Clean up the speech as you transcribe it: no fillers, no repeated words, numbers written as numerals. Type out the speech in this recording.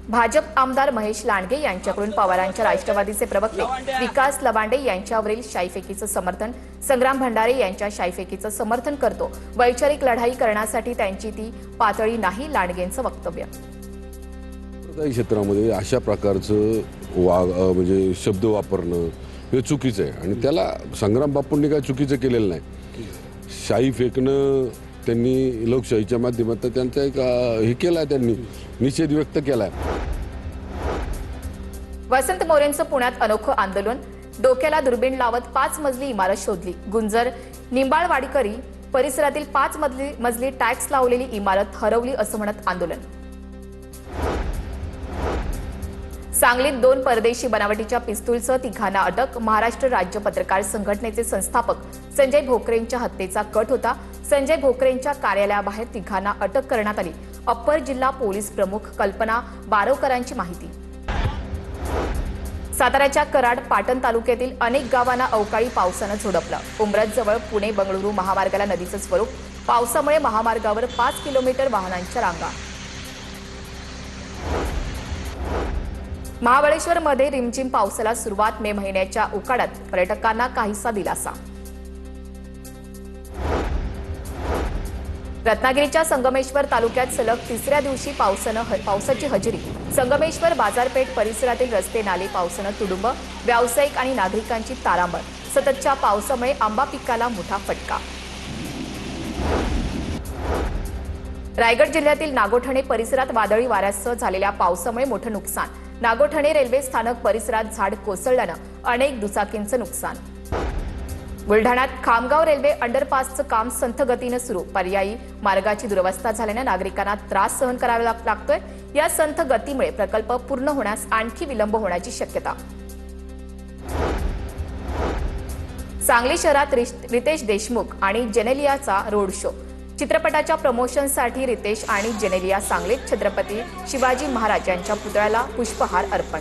भाजप आमदार महेश लांडगे यांच्याकडून पवारांच्या राष्ट्रवादीचे प्रवक्ते विकास लवांडे यांच्यावरील शाईफेकीचं समर्थन, संग्राम भंडारे यांच्या शाईफेकीचं समर्थन करतो, वैचारिक लढाई करण्यासाठी त्यांची ती पातळी नाही, लांडगेंचं वक्तव्य। काही क्षेत्रामध्ये अशा प्रकारचं म्हणजे शब्द वापरणं हे चुकीचं आहे आणि त्याला संग्राम बापूंनी काय चुकीचं केलेलं नाही। शाई फेकणं त्यांनी लोकशाहीच्या माध्यमातून त्यांचा एक हे केलाय, त्यांनी निषेध व्यक्त केलाय। वसंत मोरेंचं पुण्यात अनोखं आंदोलन, डोक्याला दुर्बीण लावत 5 मजली इमारत शोधली। गुंजर निंबाळवाडीकरी परिसरातील 5 मजली टॅक्स लावलेली इमारत हरवली असं म्हणत आंदोलन। सांगलीत 2 परदेशी बनावटीच्या पिस्तूलसह 3 अटक। महाराष्ट्र राज्य पत्रकार संघटनेचे संस्थापक संजय भोकरेंच्या हत्येचा कट होता। संजय भोकरेंच्या कार्यालयाबाहेर 3 अटक करण्यात आली। अप्पर जिल्हा पोलीस प्रमुख कल्पना बारोकरांची माहिती। साताऱ्याच्या कराड पाटण तालुक्यातील अनेक गावांना अवकाळी पावसानं झोडपलं। उमरतजवळ पुणे बंगळुरू महामार्गाला नदीचं स्वरूप, पावसामुळे महामार्गावर 5 किलोमीटर वाहनांच्या रांगा। महाबळेश्वरमध्ये रिमझिम पावसाला सुरुवात, मे महिन्याच्या उकाड्यात पर्यटकांना काहीसा दिलासा। रत्नागिरीच्या संगमेश्वर तालुक्यात सलग 3ऱ्या दिवशी पावसाची हजेरी। संगमेश्वर बाजारपेठ परिसरातील रस्ते नाले पावसानं तुडुंब, व्यावसायिक आणि नागरिकांची तारांबळ। सततच्या पावसामुळे आंबा पिकाला मोठा फटका। रायगड जिल्ह्यातील नागोठणे परिसरात वादळी वाऱ्यासह झालेल्या पावसामुळे मोठं नुकसान। नागोठणे रेल्वे स्थानक परिसरात झाड कोसळल्यानं अनेक दुचाकींचं नुकसान। बुलढाण्यात खामगाव रेल्वे अंडरपासचं काम संथ गतीनं सुरू। पर्यायी मार्गाची दुरवस्था झाल्यानं नागरिकांना त्रास सहन करावा लागतोय। या संथ गतीमुळे प्रकल्प पूर्ण होण्यास आणखी विलंब होण्याची शक्यता। सांगली शहरात रितेश देशमुख आणि जेनेलियाचा रोड शो। चित्रपटाच्या प्रमोशनसाठी रितेश आणि जेनेलिया सांगलीत छत्रपती शिवाजी महाराज यांच्या पुतळ्याला पुष्पहार अर्पण।